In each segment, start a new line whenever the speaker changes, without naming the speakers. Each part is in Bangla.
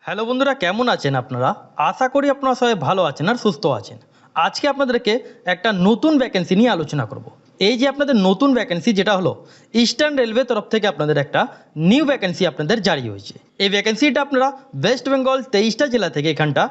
হ্যালো বন্ধুরা, কেমন আছেন আপনারা? আশা করি আপনারা সবাই ভালো আছেন আর সুস্থ আছেন। আজকে আপনাদেরকে একটা নতুন ভ্যাকেন্সি নিয়ে আলোচনা করব। এই যে আপনাদের নতুন ভ্যাকেন্সি, যেটা হলো ইস্টার্ন রেলওয়ে তরফ থেকে আপনাদের একটা নিউ ভ্যাকেন্সি আপনাদের জারি হয়েছে। এই ভ্যাকেন্সিটা আপনারা ওয়েস্ট বেঙ্গল 23টা জেলা থেকে এখানটা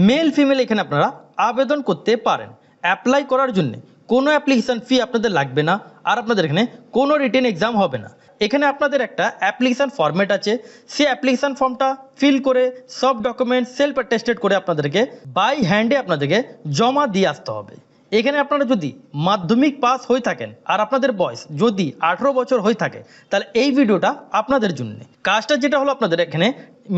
মেল ফিমেল এখানে আপনারা আবেদন করতে পারেন। অ্যাপ্লাই করার জন্য কোনো অ্যাপ্লিকেশান ফি আপনাদের লাগবে না, আর আপনাদের এখানে কোনো রিটেন এক্সাম হবে না। এখানে আপনাদের একটা অ্যাপ্লিকেশান ফরম্যাট আছে, সেই অ্যাপ্লিকেশান ফর্মটা ফিল করে সব ডকুমেন্ট সেলফ অ্যাটেস্টেড করে আপনাদেরকে বাই হ্যান্ডে আপনাদেরকে জমা দিয়ে আসতে হবে। এখানে আপনারা যদি মাধ্যমিক পাস হয়ে থাকেন আর আপনাদের বয়স যদি 18 বছর হয়ে থাকে, তাহলে এই ভিডিওটা আপনাদের জন্য। কাজটা যেটা হলো, আপনাদের এখানে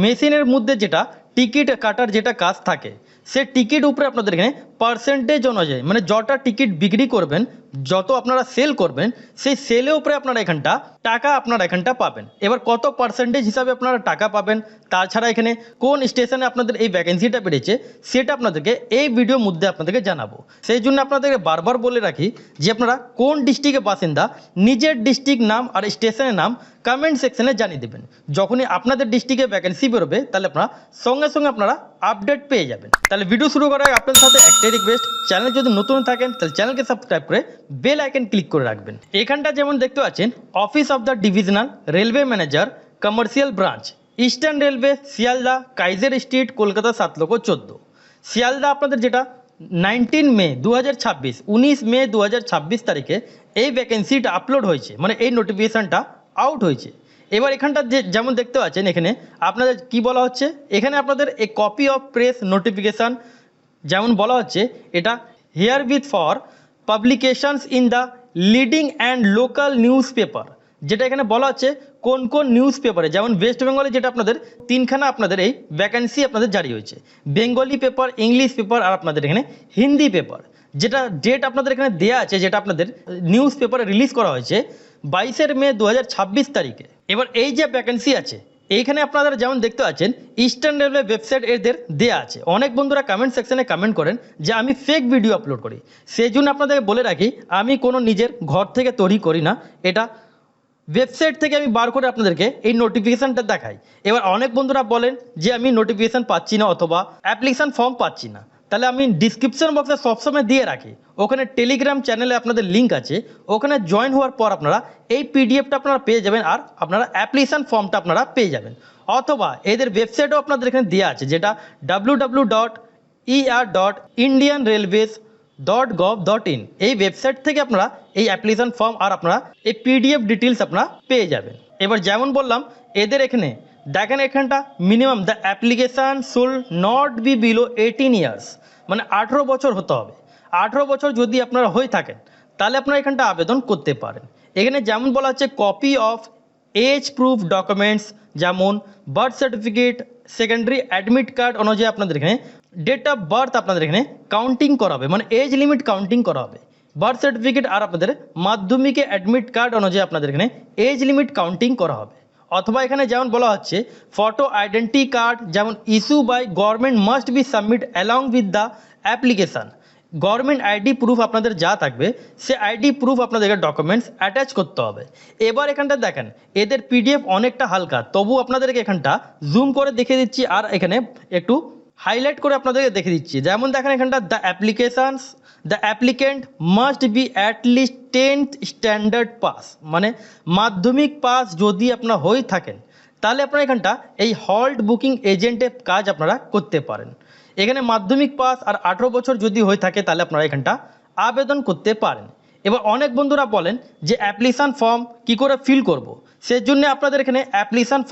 মেশিনের মধ্যে যেটা টিকিট কাটার যেটা কাজ থাকে, সে টিকিট উপরে আপনাদের এখানে পার্সেন্টেজ অনুযায়ী, মানে যটা টিকিট বিক্রি করবেন, যত আপনারা সেল করবেন, সেই সেলের উপরে আপনারা এখানটা টাকা আপনারা এখানটা পাবেন। এবার কত পার্সেন্টেজ হিসাবে আপনারা টাকা পাবেন, তাছাড়া এখানে কোন স্টেশনে আপনাদের এই ভ্যাকেন্সিটা বেড়েছে, সেটা আপনাদেরকে এই ভিডিওর মধ্যে আপনাদেরকে জানাবো। সেই জন্য আপনাদেরকে বারবার বলে রাখি যে আপনারা কোন ডিস্ট্রিক্টের বাসিন্দা, নিজের ডিস্ট্রিক্ট নাম আর স্টেশনের নাম কমেন্ট সেকশনে জানিয়ে দেবেন। যখনই আপনাদের ডিস্ট্রিক্টে ভ্যাকেন্সি বেরোবে, তাহলে আপনারা সঙ্গে সঙ্গে আপনারা আপডেট পেয়ে যাবেন। তাহলে ভিডিও শুরু করার আগে আপনাদের সাথে একটাই রিকোয়েস্ট, চ্যানেল যদি নতুন থাকেন তাহলে চ্যানেলকে সাবস্ক্রাইব করে বেল আইকন ক্লিক করে রাখবেন। এখানটা যেমন দেখতে পাচ্ছেন, office of the divisional railway manager commercial branch, eastern railway, Sealdah, Kaiser street, Kolkata 7,14,। Sealdah আপনাদের যেটা 19 মে 2026, 19 মে 2026 তারিখে এই ভ্যাকেন্সিটা আপলোড হয়েছে, মানে এই নোটিফিকেশানটা আউট হয়েছে। এবার এখানটা যেমন দেখতে পাচ্ছেন, এখানে আপনাদের কি বলা হচ্ছে, এখানে আপনাদের এ কপি অফ প্রেস নোটিফিকেশান যেমন বলা হচ্ছে, এটা here with for publications in the leading and local news paper. যেটা এখানে বলা হচ্ছে কোন কোন নিউজ পেপারে, যেমন ওয়েস্ট বেঙ্গলে যেটা আপনাদের তিনখানা আপনাদের এই ভ্যাকেন্সি আপনাদের জারি হয়েছে, বেঙ্গলি পেপার, ইংলিশ পেপার আর আপনাদের এখানে হিন্দি পেপার। যেটা ডেট আপনাদের এখানে দেওয়া আছে, যেটা আপনাদের নিউজ পেপারে রিলিজ করা হয়েছে 22 মে 2026 তারিখে। এবার এই যে ভ্যাকেন্সি আছে, এইখানে আপনারা যেমন দেখতে পাচ্ছেন ইস্টার্ন রেলওয়ে ওয়েবসাইট এদের দেওয়া আছে। অনেক বন্ধুরা কমেন্ট সেকশনে কমেন্ট করেন যে আমি ফেক ভিডিও আপলোড করি। সেই জন্য আপনাদেরকে বলে রাখি, আমি কোনো নিজের ঘর থেকে তৈরি করি না, এটা ওয়েবসাইট থেকে আমি বার করে আপনাদেরকে এই নোটিফিকেশানটা দেখাই। এবার অনেক বন্ধুরা বলেন যে আমি নোটিফিকেশান পাচ্ছি না অথবা অ্যাপ্লিকেশান ফর্ম পাচ্ছি না, তাহলে আমি ডিসক্রিপশন বক্সে সবসময় দিয়ে রাখি, ওখানে টেলিগ্রাম চ্যানেলে আপনাদের লিঙ্ক আছে, ওখানে জয়েন হওয়ার পর আপনারা এই পিডিএফটা আপনারা পেয়ে যাবেন, আর আপনারা অ্যাপ্লিকেশান ফর্মটা আপনারা পেয়ে যাবেন। অথবা এদের ওয়েবসাইটও আপনাদের এখানে দেওয়া আছে, যেটা www.er.indianrailways.gov.in। এই ওয়েবসাইট থেকে আপনারা এই অ্যাপ্লিকেশান ফর্ম আর আপনারা এই পিডিএফ ডিটেলস আপনারা পেয়ে যাবেন। এবার যেমন বললাম, এদের এখানে দেখেন এখানটা minimum the application should not be below 18 years, মানে 18 বছর হতে হবে। 18 বছর যদি আপনারা হয়ে থাকেন, তাহলে আপনারা এখানটা আবেদন করতে পারেন। এখানে যেমন বলা হচ্ছে copy of age proof documents, যেমন birth certificate, secondary admit card অনুযায়ী আপনাদের এখানে ডেট অফ বার্থ আপনাদের এখানে কাউন্টিং করা হবে, মানে এজ লিমিট কাউন্টিং করা হবে। বার্থ সার্টিফিকেট আর আপনাদের মাধ্যমিকে অ্যাডমিট কার্ড অনুযায়ী আপনাদের এখানে এজ লিমিট কাউন্টিং করা হবে। অথবা এখানে যেমন বলা হচ্ছে ফটো আইডেন্টি কার্ড, যেমন issue by government must be submit along with the application. Government ID proof আপনাদের যা থাকবে, সে আইডি প্রুফ আপনাদেরকে ডকুমেন্টস অ্যাটাচ করতে হবে। এবার এখানটা দেখেন এদের পিডিএফ অনেকটা হালকা, তবু আপনাদেরকে এখানটা জুম করে দেখে দিচ্ছি, আর এখানে একটু হাইলাইট করে আপনাদেরকে দেখে দিচ্ছি। যেমন দেখেন এখানটা the applicant must be at least 10th standard pass, মানে মাধ্যমিক পাস যদি আপনারা হয়ে থাকেন, তাহলে আপনারা এখানটা এই হল্ট বুকিং এজেন্টের কাজ আপনারা করতে পারেন। এখানে মাধ্যমিক পাস আর 18 বছর যদি হয়ে থাকে, তাহলে আপনারা এখানটা আবেদন করতে পারেন। এবার অনেক বন্ধুরা বলেন যে অ্যাপ্লিকেশান ফর্ম কি করে ফিল করব, সেই জন্য আপনাদের এখানে অ্যাপ্লিকেশান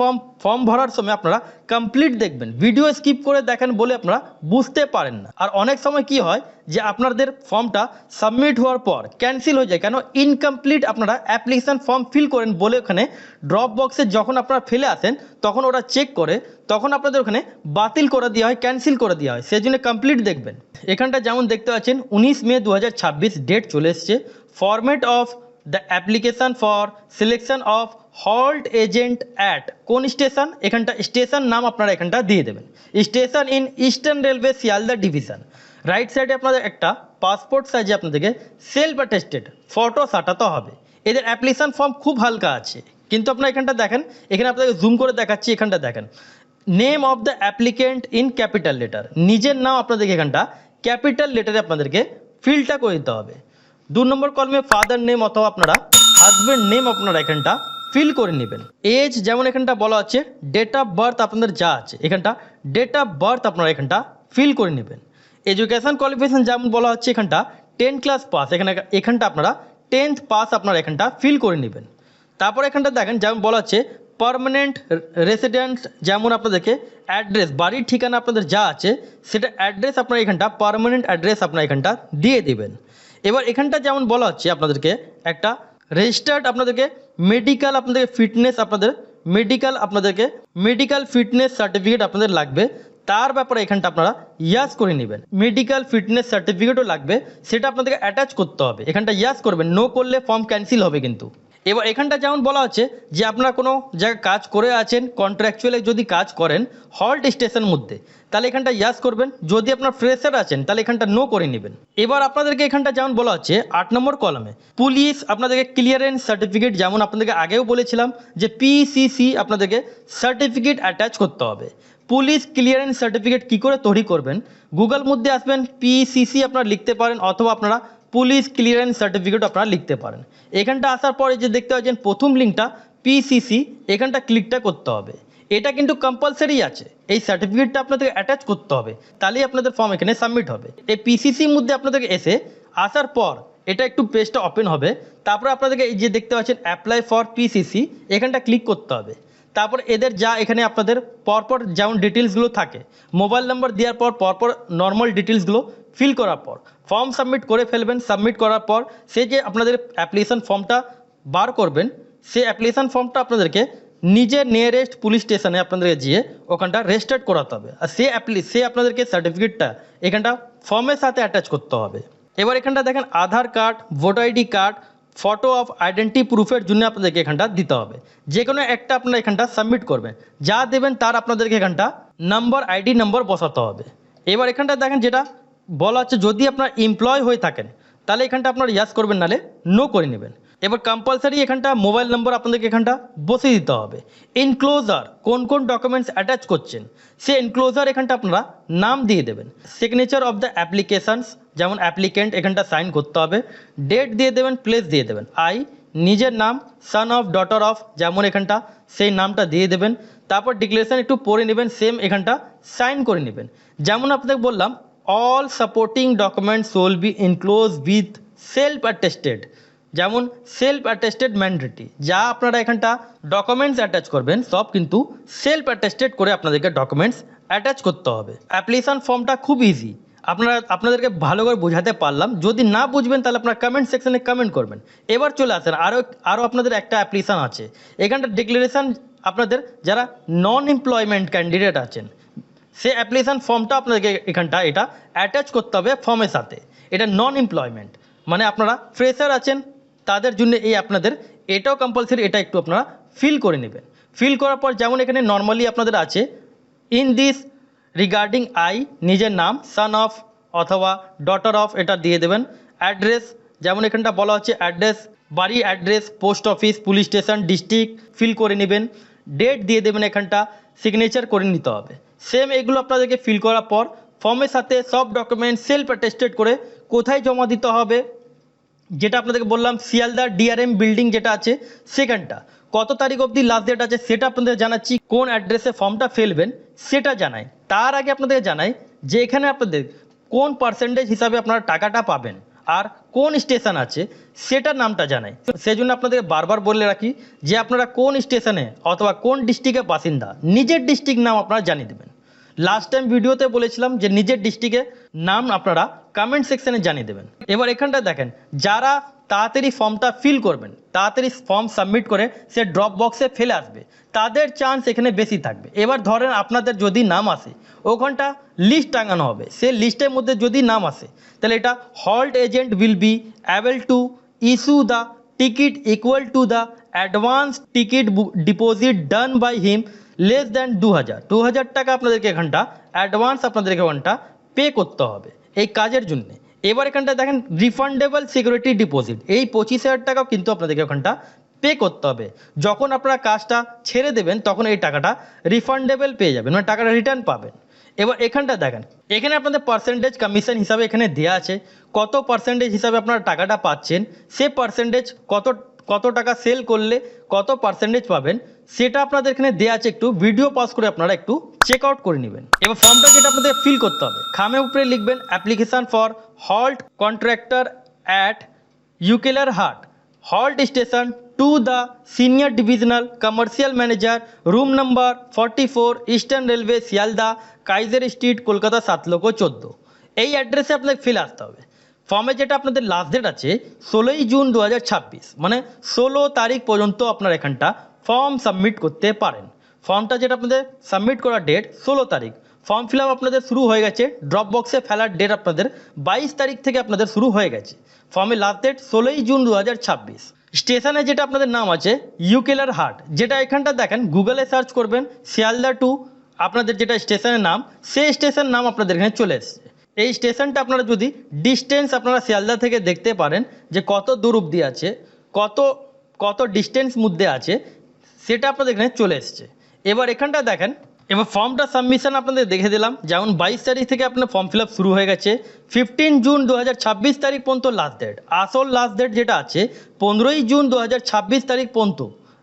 ফর্ম ভরার সময় আপনারা কমপ্লিট দেখবেন, ভিডিও স্কিপ করে দেখেন বলে আপনারা বুঝতে পারেন না। আর অনেক সময় কি হয় যে আপনাদের ফর্মটা সাবমিট হওয়ার পর ক্যান্সেল হয়ে যায়, কেন ইনকমপ্লিট আপনারা অ্যাপ্লিকেশান ফর্ম ফিল করেন বলে ওখানে ড্রপ বক্সে যখন আপনারা ফেলে আসেন, তখন ওরা চেক করে, তখন আপনাদের ওখানে বাতিল করে দেওয়া হয়, ক্যান্সেল করে দেওয়া হয়। সেই জন্য কমপ্লিট দেখবেন। এখানটা যেমন দেখতে পাচ্ছেন 19 মে 2026 ডেট চলে এসছে। Format of the application for selection of halt agent at কোন স্টেশন, এখানটা স্টেশন নাম আপনারা এখানটা দিয়ে দেবেন, station in eastern railway Sealdah division. Right সাইডে আপনাদের একটা পাসপোর্ট সাইজে আপনাদেরকে সেলফ অ্যাটেস্টেড ফটো সাটাতে হবে। এদের অ্যাপ্লিকেশান ফর্ম খুব হালকা আছে, কিন্তু আপনারা এখানটা দেখেন, এখানে আপনাদের জুম করে দেখাচ্ছি, এখানটা দেখেন name of the applicant in capital letter, নিজের নাম আপনাদেরকে এখানটা ক্যাপিটাল লেটারে আপনাদেরকে ফিলটা করে দিতে হবে। 2 নম্বর কলমে ফাদার নেম অথবা আপনারা হাজব্যান্ড নেম আপনারা এখানটা ফিল করে নেবেন। এজ যেমন এখানটা বলা আছে ডেট অফ বার্থ আপনাদের যা আছে এখানটা ডেট অফ বার্থ আপনারা এখানটা ফিল করে নেবেন। এডুকেশন কোয়ালিফিকেশন যেমন বলা হচ্ছে এখানটা 10 ক্লাস পাস, এখানটা আপনারা 10th পাস আপনারা এখানটা ফিল করে নেবেন। তারপর এখানটা দেখেন যেমন বলা হচ্ছে পার্মানেন্ট রেসিডেন্ট, যেমন আপনাদেরকে অ্যাড্রেস বাড়ির ঠিকানা আপনাদের যা আছে সেটা অ্যাড্রেস আপনারা এখানটা পার্মানেন্ট অ্যাড্রেস আপনারা এখানটা দিয়ে দেবেন। এবার এখানটা যেমন বলা হচ্ছে আপনাদেরকে একটা রেজিস্টার্ড আপনাদেরকে মেডিকেল আপনাদেরকে ফিটনেস মেডিকেল ফিটনেস সার্টিফিকেট আপনাদের লাগবে, তার ব্যাপারে এখানটা আপনারা ইয়াস করে নেবেন। মেডিকেল ফিটনেস সার্টিফিকেটও লাগবে, সেটা আপনাদেরকে অ্যাটাচ করতে হবে, এখানটা ইয়াস করবেন, নো করলে ফর্ম ক্যান্সেল হবে কিন্তু। এবার এখানটা যেমন বলা হচ্ছে যে আপনারা কোনো জায়গায় কাজ করে আছেন, কন্ট্রাকচুয়ালি যদি কাজ করেন হল্ট স্টেশন মধ্যে, তাহলে এখানটা ইয়াস করবেন। যদি আপনার ফ্রেশার আছেন তাহলে এখানটা নো করে নেবেন। এবার আপনাদেরকে এখানটা যেমন বলা হচ্ছে 8 নম্বর কলমে পুলিশ আপনাদেরকে ক্লিয়ারেন্স সার্টিফিকেট, যেমন আপনাদেরকে আগেও বলেছিলাম যে পিসিসি আপনাদেরকে সার্টিফিকেট অ্যাটাচ করতে হবে। পুলিশ ক্লিয়ারেন্স সার্টিফিকেট কী করে তৈরি করবেন, গুগল মধ্যে আসবেন, পিসিসি আপনারা লিখতে পারেন অথবা আপনারা পুলিশ ক্লিয়ারেন্স সার্টিফিকেট আপনারা লিখতে পারেন। এখানটা আসার পরে যে দেখতে পাচ্ছেন প্রথম লিঙ্কটা পিসিসি, এখানটা ক্লিকটা করতে হবে। এটা কিন্তু কম্পালসারি আছে, এই সার্টিফিকেটটা আপনাদের অ্যাটাচ করতে হবে, তাহলেই আপনাদের ফর্ম এখানে সাবমিট হবে। এই পিসিসির মধ্যে আপনাদেরকে আসার পর এটা একটু পেজটা ওপেন হবে, তারপরে আপনাদেরকে এই যে দেখতে পাচ্ছেন অ্যাপ্লাই ফর পিসিসি, এখানটা ক্লিক করতে হবে। তারপর এদের যা এখানে আপনাদের পরপর যেমন ডিটেলসগুলো থাকে, মোবাইল নাম্বার দেওয়ার পর পরপর নর্মাল ডিটেলসগুলো ফিল করার পর ফর্ম সাবমিট করে ফেলবেন। সাবমিট করার পর সে যে আপনাদের অ্যাপ্লিকেশন ফর্মটা বার করবেন, সেই অ্যাপ্লিকেশন ফর্মটা আপনাদেরকে নিজের নিয়ারেস্ট পুলিশ স্টেশনে আপনাদেরকে গিয়ে ওখানটা রেজিস্টার্ড করাতে হবে, আর সে আপনাদেরকে সার্টিফিকেটটা এখানটা ফর্মের সাথে অ্যাটাচ করতে হবে। এবার এখানটা দেখেন Aadhaar card, voter ID card, photo of identity প্রুফের জন্য আপনাদেরকে এখানটা দিতে হবে। যে কোনো একটা আপনারা এখানটা সাবমিট করবেন, যা দেবেন তার আপনাদেরকে এখানটা নাম্বার আইডি নাম্বার বসাতে হবে। এবার এখানটা দেখেন যেটা বলা হচ্ছে যদি আপনার এমপ্লয় হয়ে থাকেন তাহলে এখানটা আপনারা ইয়াস করবেন, নাহলে নো করে নেবেন। এবার কম্পালসারি এখানটা মোবাইল নাম্বার আপনাদেরকে এখানটা বসে দিতে হবে। এনক্লোজার কোন কোন ডকুমেন্টস অ্যাটাচ করছেন সে এনক্লোজার এখানটা আপনারা নাম দিয়ে দেবেন। সিগনেচার অফ দ্য অ্যাপ্লিকেশানস, যেমন অ্যাপ্লিকেন্ট এখানটা সাইন করতে হবে, ডেট দিয়ে দেবেন, প্লেস দিয়ে দেবেন। নিজের নাম, সান অফ, ডটার অফ, যেমন এখানটা সেই নামটা দিয়ে দেবেন। তারপর ডিক্লারেশন একটু পড়ে নেবেন, সেম এখানটা সাইন করে নেবেন। যেমন আপনাকে বললাম all supporting documents will be enclose with self attested, যেমন সেলফ অ্যাটেস্টেড ম্যান্ডেটরি, যা আপনারা এখানটা ডকুমেন্টস অ্যাটাচ করবেন সব কিন্তু সেলফ অ্যাটেস্টেড করে আপনাদেরকে ডকুমেন্টস অ্যাটাচ করতে হবে। অ্যাপ্লিকেশন ফর্মটা খুব ইজি, আপনাদেরকে ভালো করে বোঝাতে পারলাম। যদি না বুঝবেন তাহলে আপনারা কমেন্ট সেকশনে কমেন্ট করবেন। এবার চলে আসেন আরও আপনাদের একটা অ্যাপ্লিকেশান আছে, এখানটা ডিক্লারেশান আপনাদের যারা নন এমপ্লয়মেন্ট ক্যান্ডিডেট আছেন সে অ্যাপ্লিকেশান ফর্মটা আপনাদেরকে এখানটা এটা অ্যাটাচ করতে হবে ফর্মের সাথে। এটা নন এমপ্লয়মেন্ট মানে আপনারা ফ্রেশার আছেন তাদের জন্য এই আপনাদের এটাও কম্পালসারি, এটা একটু আপনারা ফিল করে নেবেন। ফিল করার পর যেমন এখানে নর্মালি আপনাদের আছে ইন দিস রিগার্ডিং নিজের নাম, সান অফ অথবা ডটার অফ এটা দিয়ে দেবেন। অ্যাড্রেস যেমন এখানটা বলা হচ্ছে অ্যাড্রেস, বাড়ি address, post office, police station, district fill করে নেবেন। ডেট দিয়ে দেবেন, এখানটা সিগনেচার করে নিতে হবে। সেম এগুলো আপনাদেরকে ফিল করার পর ফর্মের সাথে সব ডকুমেন্ট সেলফ অ্যাটেস্টেড করে কোথায় জমা দিতে হবে, যেটা আপনাদেরকে বললাম শিয়ালদা ডিআরএম বিল্ডিং যেটা আছে সেখানটা, কত তারিখ অবধি লাস্ট ডেট আছে সেটা আপনাদের জানাচ্ছি, কোন অ্যাড্রেসে ফর্মটা ফেলবেন সেটা জানাই। তার আগে আপনাদের জানাই যে এখানে আপনাদের কোন পার্সেন্টেজ হিসাবে আপনারা টাকাটা পাবেন আর কোন স্টেশন আছে সেটার নামটা জানাই। সেজন্য আপনাদের বারবার বলে রাখি যে আপনারা কোন স্টেশনে অথবা কোন ডিস্ট্রিক্টের বাসিন্দা নিজের ডিস্ট্রিক্ট নাম আপনারা জানিয়ে দেবেন। লাস্ট টাইম ভিডিওতে বলেছিলাম যে নিজের ডিস্ট্রিক্টের নাম আপনারা কমেন্ট সেকশনে জানিয়ে দেবেন। এবার এখানটা দেখেন যারা তাড়াতাড়ি ফর্মটা ফিল করবেন, তাড়াতাড়ি ফর্ম সাবমিট করে সে ড্রপ বক্সে ফেলে আসবে, তাদের চান্স এখানে বেশি থাকবে। এবার ধরেন আপনাদের যদি নাম আসে ওখানটা লিস্ট টাঙানো হবে, সে লিস্টের মধ্যে যদি নাম আসে তাহলে এটা halt agent will be able to issue the ticket equal to the advance ticket deposit done by him less than 2000 টাকা আপনাদেরকে এখানটা অ্যাডভান্স আপনাদেরকে ওখানটা পে করতে হবে এই কাজের জন্যে। এবার এখানটা দেখেন রিফান্ডেবল সিকিউরিটি ডিপোজিট, এই 25,000 টাকাও কিন্তু আপনাদেরকে ওখানটা পে করতে হবে। যখন আপনারা কাজটা ছেড়ে দেবেন তখন এই টাকাটা রিফান্ডেবল পেয়ে যাবেন, মানে টাকাটা রিটার্ন পাবেন। এবার এখানটা দেখেন, এখানে আপনাদের পার্সেন্টেজ কমিশন হিসাবে এখানে দেওয়া আছে, কত পার্সেন্টেজ হিসাবে আপনারা টাকাটা পাচ্ছেন, সে পার্সেন্টেজ কত টাকা সেল করলে কত পার্সেন্টেজ পাবেন সেটা আপনাদের এখানে দেওয়া আছে। একটু ভিডিও পজ করে আপনারা একটু চেক আউট করে নেবেন। এবার ফর্মটা যেটা আপনাদের ফিল করতে হবে, খামের উপরে লিখবেন application for halt contractor at Ukiler Hat halt station to the senior divisional commercial manager room number 44 eastern railway Sealdah Kaiser street Kolkata 7 lakh 14। এই অ্যাড্রেসে আপনাদের ফিল আসতে হবে। ফর্মে যেটা আপনাদের লাস্ট ডেট আছে 16ই জুন 2026, মানে 16 তারিখ পর্যন্ত আপনারা এখানটা ফর্ম সাবমিট করতে পারেন। ফর্মটা যেটা আপনাদের সাবমিট করার ডেট 16 তারিখ। ফর্ম ফিল আপ আপনাদের শুরু হয়ে গেছে, ড্রপ বক্সে ফেলার ডেট আপনাদের 22 তারিখ থেকে আপনাদের শুরু হয়ে গেছে। ফর্মের লাস্ট ডেট 16ই জুন 2026। স্টেশনে যেটা আপনাদের নাম আছে ইউকেলার হাট, যেটা এখানটা দেখেন গুগলে সার্চ করবেন শিয়ালদা টু আপনাদের যেটা স্টেশনের নাম, সেই স্টেশন নাম আপনাদের এখানে চলে এসছে। এই স্টেশনটা আপনারা যদি ডিস্টেন্স আপনারা শিয়ালদা থেকে দেখতে পারেন যে কত দূর অবধি আছে, কত ডিস্টেন্স মধ্যে আছে, সেটা আপনাদের এখানে চলে এসছে। এবার এখানটা দেখেন, এবার ফর্মটা সাবমিশন আপনাদের দেখে দিলাম। যেমন 22 তারিখ থেকে আপনার ফর্ম ফিল আপ শুরু হয়ে গেছে, 15 জুন 2026 তারিখ পর্যন্ত লাস্ট ডেট। আসল লাস্ট ডেট যেটা আছে 15ই জুন 2026 তারিখ পর্যন্ত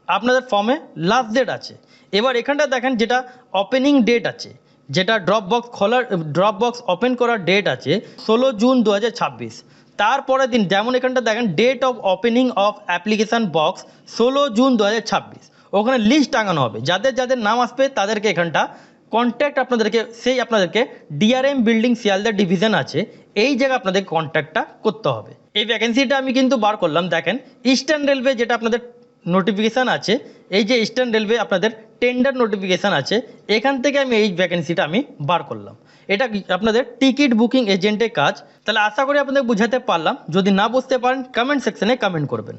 আপনাদের ফর্মে লাস্ট ডেট আছে। এবার এখানটা দেখেন যেটা ওপেনিং ডেট আছে, যেটা ড্রপ বক্স ওপেন করার ডেট আছে 16 জুন 2026। তারপরের দিন যেমন এখানটা দেখেন date of opening of application box 16 June 2026। ওখানে লিস্ট টাঙানো হবে, যাদের নাম আসবে তাদেরকে এখানটা কন্ট্যাক্ট আপনাদেরকে ডিআরএম বিল্ডিং শিয়ালদা ডিভিশন আছে, এই জায়গায় আপনাদের কন্ট্যাক্টটা করতে হবে। এই ভ্যাকেন্সিটা আমি কিন্তু বার করলাম, দেখেন ইস্টার্ন রেলওয়ে যেটা আপনাদের নোটিফিকেশান আছে, এই যে ইস্টার্ন রেলওয়ে আপনাদের টেন্ডার নোটিফিকেশান আছে, এখান থেকে আমি এই ভ্যাকেন্সিটা আমি বার করলাম। এটা আপনাদের টিকিট বুকিং এজেন্টের কাজ। তাহলে আশা করি আপনাদের বুঝাতে পারলাম। যদি না বুঝতে পারেন কমেন্ট সেকশনে কমেন্ট করবেন।